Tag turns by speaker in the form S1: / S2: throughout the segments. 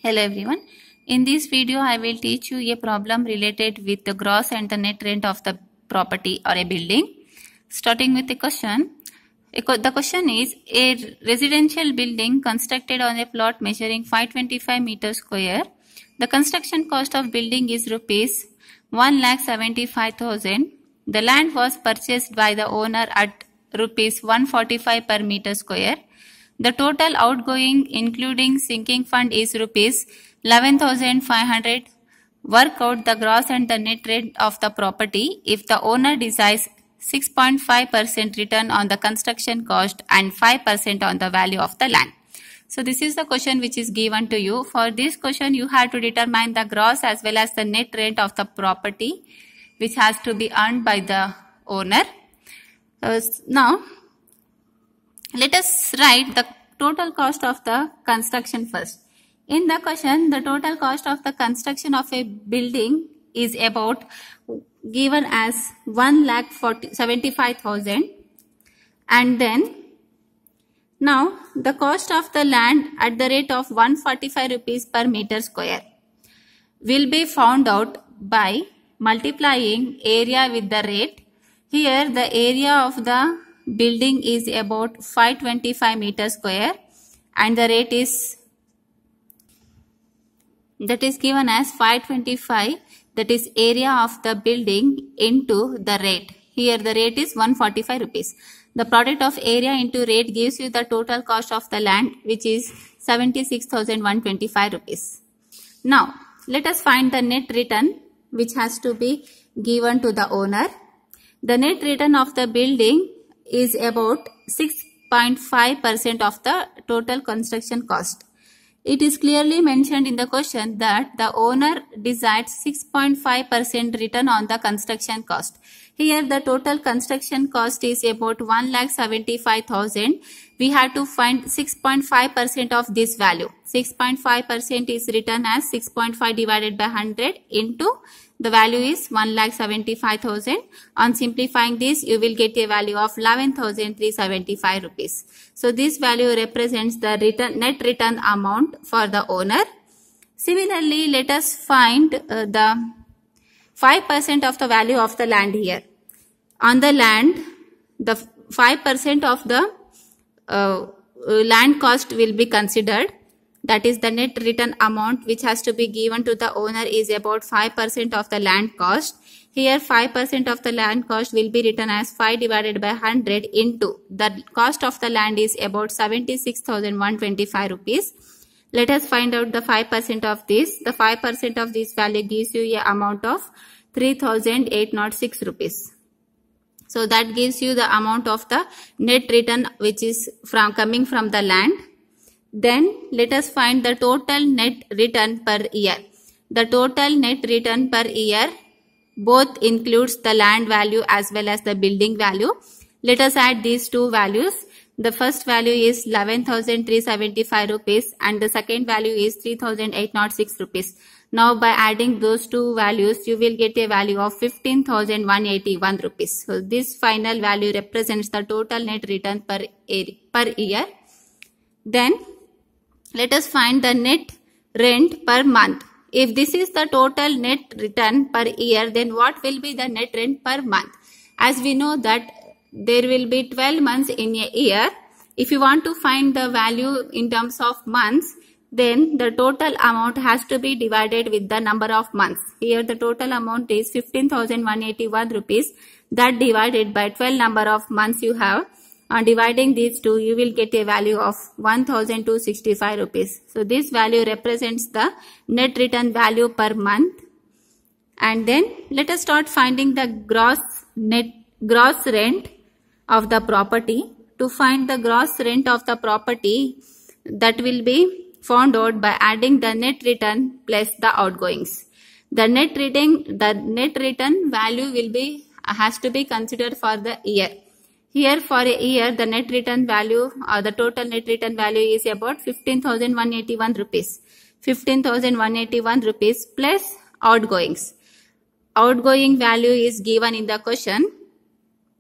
S1: Hello everyone. In this video, I will teach you a problem related with the gross and the net rent of the property or a building. Starting with the question. The question is, a residential building constructed on a plot measuring 525 meters square. The construction cost of building is rupees 1,75,000. The land was purchased by the owner at rupees 145 per meter square. The total outgoing including sinking fund is rupees 11,500. Work out the gross and the net rent of the property if the owner desires 6.5% return on the construction cost and 5% on the value of the land. So this is the question which is given to you. For this question you have to determine the gross as well as the net rent of the property which has to be earned by the owner. Now let us write the total cost of the construction first. In the question, the total cost of the construction of a building is about given as 1,75,000, and then now the cost of the land at the rate of 145 rupees per meter square will be found out by multiplying area with the rate. Here the area of the building is about 525 meters square and the rate is given as 525, that is area of the building into the rate. Here the rate is 145 rupees. The product of area into rate gives you the total cost of the land which is 76,125 rupees. Now let us find the net return which has to be given to the owner. The net return of the building is about 6.5% of the total construction cost. It is clearly mentioned in the question that the owner desired 6.5% return on the construction cost. Here the total construction cost is about 1,75,000. We have to find 6.5% of this value. 6.5% is written as 6.5 divided by 100 into the value is 1,75,000. On simplifying this, you will get a value of 11,375 rupees. So this value represents the net return amount for the owner. Similarly, let us find the 5% of the value of the land here. On the land, the 5% of the land cost will be considered. That is the net return amount which has to be given to the owner is about 5% of the land cost. Here 5% of the land cost will be written as 5 divided by 100 into the cost of the land is about 76,125 rupees. Let us find out the 5% of this. The 5% of this value gives you a amount of 3,806 rupees. So that gives you the amount of the net return which is coming from the land. Then let us find the total net return per year. The total net return per year both includes the land value as well as the building value. Let us add these two values. The first value is 11,375 rupees and the second value is 3,806 rupees. Now by adding those two values, you will get a value of 15,181 rupees. So this final value represents the total net return per year. Then let us find the net rent per month. If this is the total net return per year, then what will be the net rent per month? As we know that there will be 12 months in a year. If you want to find the value in terms of months, then the total amount has to be divided with the number of months. Here the total amount is 15,181 rupees. That divided by 12 number of months you have. On dividing these two, you will get a value of 1,265 rupees. So this value represents the net return value per month. And then let us start finding the gross rent of the property. To find the gross rent of the property, that will be found out by adding the net return plus the outgoings. The net return value has to be considered for the year. Here for a year, the net return value or the total net return value is about 15,181 rupees. 15,181 rupees plus outgoings. Outgoing value is given in the question.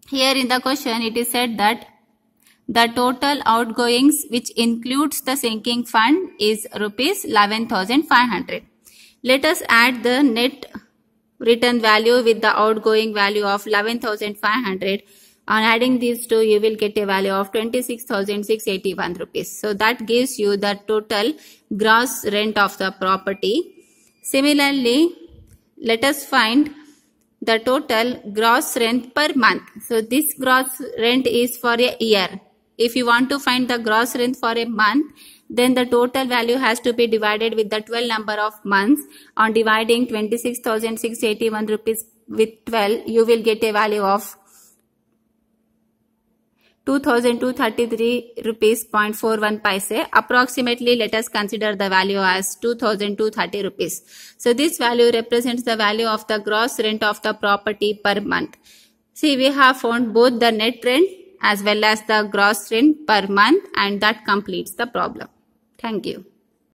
S1: Here in the question, it is said that The total outgoings, which includes the sinking fund, is rupees 11,500. Let us add the net return value with the outgoing value of 11,500. On adding these two, you will get a value of 26,681 rupees. So that gives you the total gross rent of the property. Similarly, let us find the total gross rent per month. So this gross rent is for a year. If you want to find the gross rent for a month, then the total value has to be divided with the 12 number of months. On dividing 26,681 rupees with 12, you will get a value of 2,233 rupees 0.41 paise. Approximately, let us consider the value as 2,230 rupees. So this value represents the value of the gross rent of the property per month. See, we have found both the net rent as well as the gross rent per month, and that completes the problem. Thank you.